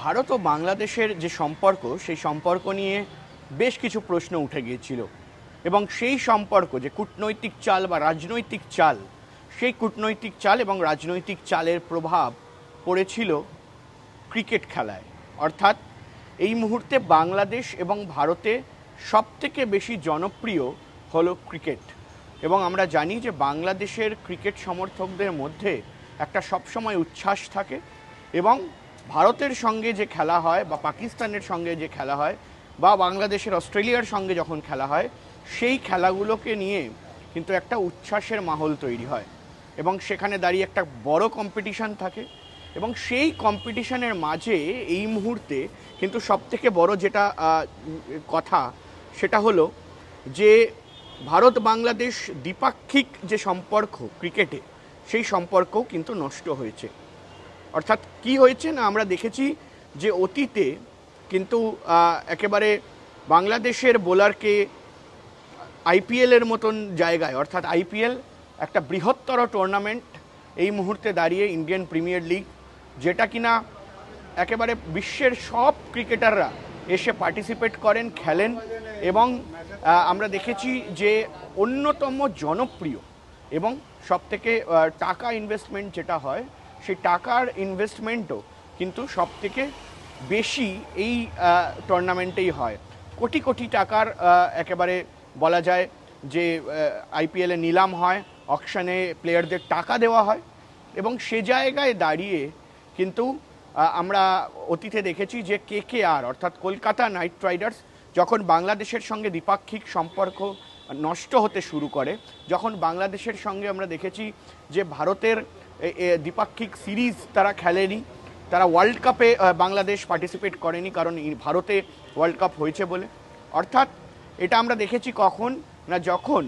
ভারত ও বাংলাদেশের যে সম্পর্ক সেই সম্পর্ক নিয়ে বেশ কিছু প্রশ্ন উঠে গিয়েছিল এবং সেই সম্পর্ক যে কূটনৈতিক চাল বা রাজনৈতিক চাল, সেই কূটনৈতিক চাল এবং রাজনৈতিক চালের প্রভাব পড়েছিল ক্রিকেট খেলায়। অর্থাৎ এই মুহূর্তে বাংলাদেশ এবং ভারতে সবথেকে বেশি জনপ্রিয় হলো ক্রিকেট। এবং আমরা জানি যে বাংলাদেশের ক্রিকেট সমর্থকদের মধ্যে একটা সবসময় উচ্ছ্বাস থাকে এবং ভারতের সঙ্গে যে খেলা হয় বা পাকিস্তানের সঙ্গে যে খেলা হয় বা বাংলাদেশের অস্ট্রেলিয়ার সঙ্গে যখন খেলা হয়, সেই খেলাগুলোকে নিয়ে কিন্তু একটা উচ্ছ্বাসের মাহল তৈরি হয় এবং সেখানে দাঁড়িয়ে একটা বড় কম্পিটিশান থাকে। এবং সেই কম্পিটিশনের মাঝে এই মুহূর্তে কিন্তু সবথেকে বড় যেটা কথা, সেটা হলো যে ভারত বাংলাদেশ দ্বিপাক্ষিক যে সম্পর্ক ক্রিকেটে, সেই সম্পর্কও কিন্তু নষ্ট হয়েছে। অর্থাৎ কি হয়েছে না, আমরা দেখেছি যে অতীতে কিন্তু একেবারে বাংলাদেশের বোলারকে আইপিএলের মতন জায়গায়, অর্থাৎ আইপিএল একটা বৃহত্তর টুর্নামেন্ট এই মুহূর্তে দাঁড়িয়ে ইন্ডিয়ান প্রিমিয়ার লিগ, যেটা কিনা একেবারে বিশ্বের সব ক্রিকেটাররা এসে পার্টিসিপেট করেন, খেলেন এবং আমরা দেখেছি যে অন্যতম জনপ্রিয় এবং সবথেকে টাকা ইনভেস্টমেন্ট যেটা হয়, সেই টাকার ইনভেস্টমেন্টও কিন্তু সবথেকে বেশি এই টুর্নামেন্টেই হয়। কোটি কোটি টাকার একেবারে বলা যায় যে আইপিএলে নিলাম হয়, অকশনে প্লেয়ারদের টাকা দেওয়া হয় এবং সে জায়গায় দাঁড়িয়ে কিন্তু আমরা অতীতে দেখেছি যে কেকেআর অর্থাৎ কলকাতা নাইট রাইডার্স যখন বাংলাদেশের সঙ্গে দ্বিপাক্ষিক সম্পর্ক নষ্ট হতে শুরু করে, যখন বাংলাদেশের সঙ্গে আমরা দেখেছি যে ভারতের দ্বিপাক্ষিক সিরিজ তারা খেলেনি, তারা ওয়ার্ল্ড কাপে বাংলাদেশ পার্টিসিপেট করেনি কারণ ভারতে ওয়ার্ল্ড কাপ হয়েছে বলে। অর্থাৎ এটা আমরা দেখেছি কখন না, যখন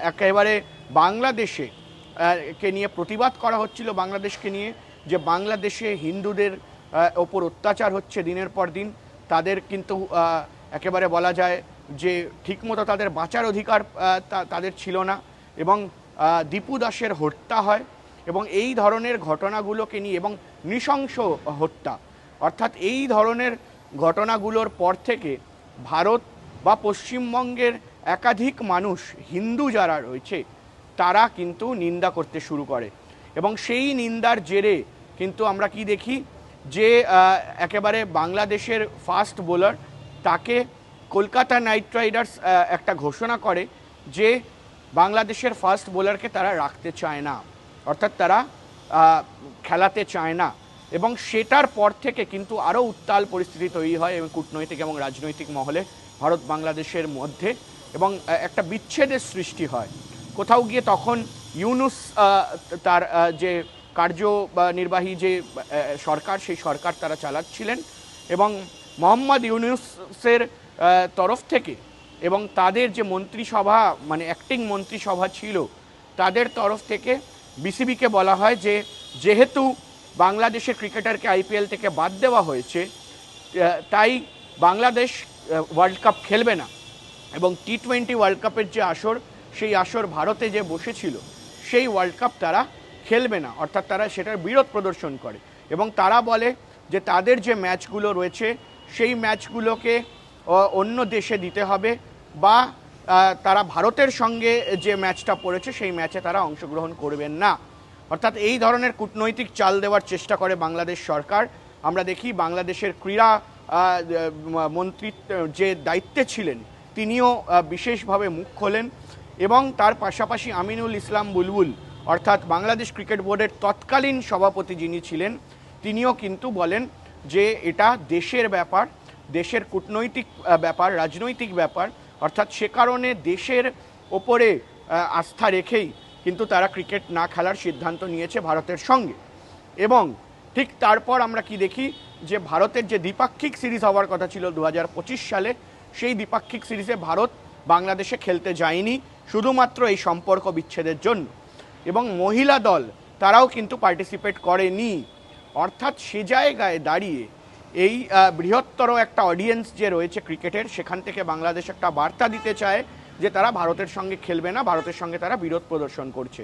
একেবারে বাংলাদেশে কে নিয়ে প্রতিবাদ করা হচ্ছিল, বাংলাদেশকে নিয়ে যে বাংলাদেশে হিন্দুদের ওপর অত্যাচার হচ্ছে দিনের পর দিন, তাদের কিন্তু একেবারে বলা যায় যে ঠিকমতো তাদের বাঁচার অধিকার তাদের ছিল না এবং দীপু দাসের হত্যা হয় এবং এই ধরনের ঘটনাগুলোকে নিয়ে এবং নৃশংস হত্যা, অর্থাৎ এই ধরনের ঘটনাগুলোর পর থেকে ভারত বা পশ্চিমবঙ্গের একাধিক মানুষ, হিন্দু যারা রয়েছে, তারা কিন্তু নিন্দা করতে শুরু করে এবং সেই নিন্দার জেরে কিন্তু আমরা কি দেখি যে একেবারে বাংলাদেশের ফাস্ট বোলার, তাকে কলকাতা নাইট রাইডার্স একটা ঘোষণা করে যে বাংলাদেশের ফাস্ট বোলারকে তারা রাখতে চায় না, অর্থাৎ তারা খেলাতে চায় না। এবং সেটার পর থেকে কিন্তু আরও উত্তাল পরিস্থিতি তৈরি হয় এবং কূটনৈতিক এবং রাজনৈতিক মহলে ভারত বাংলাদেশের মধ্যে এবং একটা বিচ্ছেদের সৃষ্টি হয়। কোথাও গিয়ে তখন ইউনুস তার যে কার্যনির্বাহী যে সরকার, সেই সরকার তারা চালাচ্ছিলেন এবং মোহাম্মদ ইউনুসের তরফ থেকে এবং তাদের যে মন্ত্রিসভা, মানে অ্যাক্টিং মন্ত্রিসভা ছিল, তাদের তরফ থেকে বিসিবিকে বলা হয় যে যেহেতু বাংলাদেশের ক্রিকেটারকে আইপিএল থেকে বাদ দেওয়া হয়েছে, তাই বাংলাদেশ ওয়ার্ল্ড কাপ খেলবে না এবং টি20 ওয়ার্ল্ড কাপের যে আসর, সেই আসর ভারতে যে বসেছিল, সেই ওয়ার্ল্ড কাপ তারা খেলবে না, অর্থাৎ তারা সেটার বিরোধ প্রদর্শন করে এবং তারা বলে যে তাদের যে ম্যাচগুলো রয়েছে সেই ম্যাচগুলোকে অন্য দেশে দিতে হবে বা তারা ভারতের সঙ্গে যে ম্যাচটা পড়েছে সেই ম্যাচে তারা অংশগ্রহণ করবেন না। অর্থাৎ এই ধরনের কূটনৈতিক চাল দেওয়ার চেষ্টা করে বাংলাদেশ সরকার। আমরা দেখি বাংলাদেশের ক্রীড়া মন্ত্রী যে দায়িত্বে ছিলেন, তিনিও বিশেষভাবে মুখ খোলেন এবং তার পাশাপাশি আমিনুল ইসলাম বুলবুল, অর্থাৎ বাংলাদেশ ক্রিকেট বোর্ডের তৎকালীন সভাপতি যিনি ছিলেন, তিনিও কিন্তু বলেন যে এটা দেশের ব্যাপার, দেশের কূটনৈতিক ব্যাপার, রাজনৈতিক ব্যাপার, অর্থাৎ সে কারণে দেশের ওপরে আস্থা রেখেই কিন্তু তারা ক্রিকেট না খেলার সিদ্ধান্ত নিয়েছে ভারতের সঙ্গে। এবং ঠিক তারপর আমরা কি দেখি যে ভারতের যে দ্বিপাক্ষিক সিরিজ হওয়ার কথা ছিল 2025 সালে, সেই দ্বিপাক্ষিক সিরিজে ভারত বাংলাদেশে খেলতে যায়নি শুধুমাত্র এই সম্পর্ক বিচ্ছেদের জন্য এবং মহিলা দল তারাও কিন্তু পার্টিসিপেট করেনি। অর্থাৎ সে জায়গায় দাঁড়িয়ে এই বৃহত্তর একটা অডিয়েন্স যে রয়েছে ক্রিকেটের, সেখান থেকে বাংলাদেশ একটা বার্তা দিতে চায় যে তারা ভারতের সঙ্গে খেলবে না, ভারতের সঙ্গে তারা বিরোধ প্রদর্শন করছে।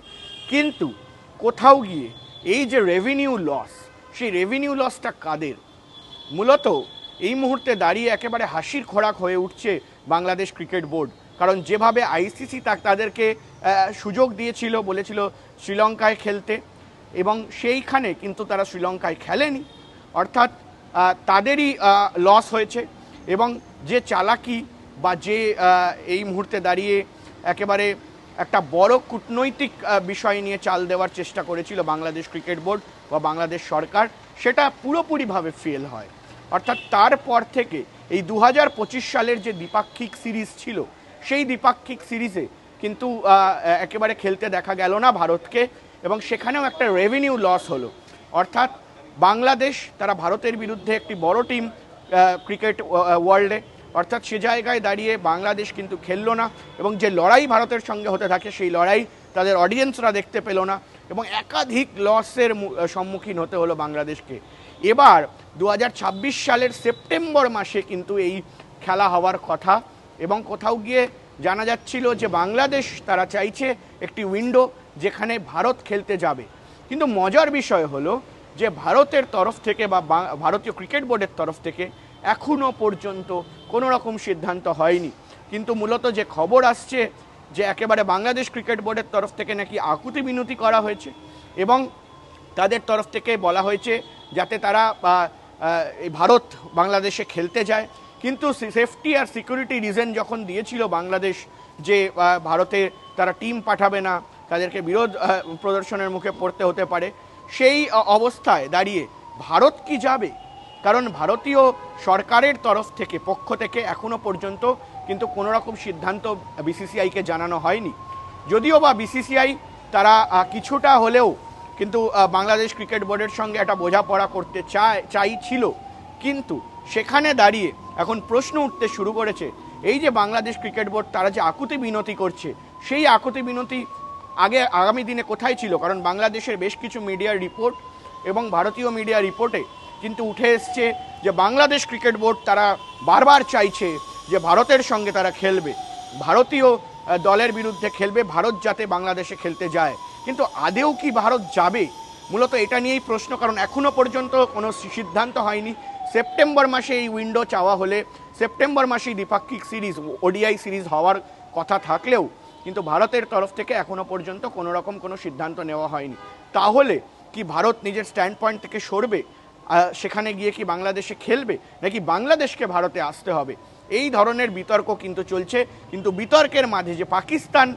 কিন্তু কোথাও গিয়ে এই যে রেভিনিউ লস, সেই রেভিনিউ লসটা কাদের? মূলত এই মুহূর্তে দাঁড়িয়ে একেবারে হাসির খোরাক হয়ে উঠছে বাংলাদেশ ক্রিকেট বোর্ড। কারণ যেভাবে আইসিসি তাদেরকে সুযোগ দিয়েছিল, বলেছিল শ্রীলঙ্কায় খেলতে, এবং সেইখানে কিন্তু তারা শ্রীলঙ্কায় খেলেনি, অর্থাৎ তাদেরই লস হয়েছে। এবং যে চালাকি বা যে এই মুহূর্তে দাঁড়িয়ে একেবারে একটা বড় কূটনৈতিক বিষয় নিয়ে চাল দেওয়ার চেষ্টা করেছিল বাংলাদেশ ক্রিকেট বোর্ড বা বাংলাদেশ সরকার, সেটা পুরোপুরিভাবে ফেল হয়। অর্থাৎ তারপর থেকে এই 2025 সালের যে দ্বিপাক্ষিক সিরিজ ছিল, সেই দ্বিপাক্ষিক সিরিজে কিন্তু একেবারে খেলতে দেখা গেল না ভারতকে, এবং সেখানেও একটা রেভিনিউ লস হলো। অর্থাৎ বাংলাদেশ তারা ভারতের বিরুদ্ধে একটি বড় টিম ক্রিকেট ওয়ার্ল্ডে, অর্থাৎ সে জায়গায় দাঁড়িয়ে বাংলাদেশ কিন্তু খেললো না, এবং যে লড়াই ভারতের সঙ্গে হতে থাকে সেই লড়াই তাদের অডিয়েন্সরা দেখতে পেল না, এবং একাধিক লসের সম্মুখীন হতে হলো বাংলাদেশকে। এবার 2026 সালের সেপ্টেম্বর মাসে কিন্তু এই খেলা হওয়ার কথা, এবং কোথাও গিয়ে জানা যাচ্ছিল যে বাংলাদেশ তারা চাইছে একটি উইন্ডো যেখানে ভারত খেলতে যাবে। কিন্তু মজার বিষয় হলো যে ভারতের তরফ থেকে বা ভারতীয় ক্রিকেট বোর্ডের তরফ থেকে এখনও পর্যন্ত কোনো রকম সিদ্ধান্ত হয়নি। কিন্তু মূলত যে খবর আসছে যে একেবারে বাংলাদেশ ক্রিকেট বোর্ডের তরফ থেকে নাকি আকুতি মিনতি করা হয়েছে, এবং তাদের তরফ থেকে বলা হয়েছে যাতে তারা ভারত বাংলাদেশে খেলতে যায়। কিন্তু সেফটি আর সিকিউরিটি রিজন যখন দিয়েছিল বাংলাদেশ যে ভারতে তারা টিম পাঠাবে না, তাদেরকে বিরোধ প্রদর্শনের মুখে পড়তে হতে পারে, সেই অবস্থায় দাঁড়িয়ে ভারত কি যাবে? কারণ ভারতীয় সরকারের তরফ থেকে পক্ষ থেকে এখনো পর্যন্ত কিন্তু কোনো রকম সিদ্ধান্ত বিসিসিআইকে জানানো হয়নি। যদিও বা বিসিসিআই তারা কিছুটা হলেও কিন্তু বাংলাদেশ ক্রিকেট বোর্ডের সঙ্গে একটা বোঝাপড়া করতে চাইছিল, কিন্তু সেখানে দাঁড়িয়ে এখন প্রশ্ন উঠতে শুরু করেছে এই যে বাংলাদেশ ক্রিকেট বোর্ড তারা যে আকুতি মিনতি করছে, সেই আকুতি মিনতি আগামী দিনে কোথায় ছিল? কারণ বাংলাদেশের বেশ কিছু মিডিয়ার রিপোর্ট এবং ভারতীয় মিডিয়া রিপোর্টে কিন্তু উঠে এসছে যে বাংলাদেশ ক্রিকেট বোর্ড তারা বারবার চাইছে যে ভারতের সঙ্গে তারা খেলবে, ভারতীয় দলের বিরুদ্ধে খেলবে, ভারত যাতে বাংলাদেশে খেলতে যায়। কিন্তু আদেও কি ভারত যাবে? মূলত এটা নিয়েই প্রশ্ন, কারণ এখনও পর্যন্ত কোনো সিদ্ধান্ত হয়নি। সেপ্টেম্বর মাসে এই উইন্ডো চাওয়া হলে সেপ্টেম্বর মাসেই দ্বিপাক্ষিক সিরিজ, ওডিআই সিরিজ হওয়ার কথা থাকলেও কিন্তু ভারতের তরফ থেকে এখনও পর্যন্ত কোনো রকম কোনো সিদ্ধান্ত নেওয়া হয়নি। তাহলে কি ভারত নিজের স্ট্যান্ড পয়েন্ট থেকে সরবে, সেখানে গিয়ে কি বাংলাদেশে খেলবে, নাকি বাংলাদেশকে ভারতে আসতে হবে? এই ধরনের বিতর্ক কিন্তু চলছে। কিন্তু বিতর্কের মাঝে যে পাকিস্তান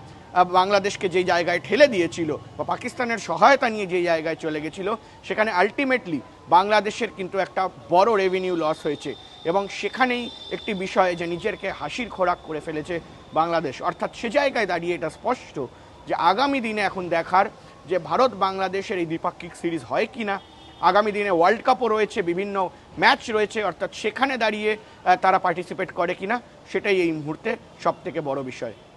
বাংলাদেশকে যে জায়গায় ঠেলে দিয়েছিল বা পাকিস্তানের সহায়তা নিয়ে যে জায়গায় চলে গেছিল, সেখানে আলটিমেটলি বাংলাদেশের কিন্তু একটা বড় রেভিনিউ লস হয়েছে, এবং সেখানেই একটি বিষয় যে নিজেরকে হাসির খোরাক করে ফেলেছে বাংলাদেশ। অর্থাৎ সে জায়গায় দাঁড়িয়ে এটা স্পষ্ট যে আগামী দিনে এখন দেখার যে ভারত বাংলাদেশের এই দ্বিপাক্ষিক সিরিজ হয় কি না। আগামী দিনে ওয়ার্ল্ড কাপও রয়েছে, বিভিন্ন ম্যাচ রয়েছে, অর্থাৎ সেখানে দাঁড়িয়ে তারা পার্টিসিপেট করে কিনা, সেটাই এই মুহূর্তে সবথেকে বড় বিষয়।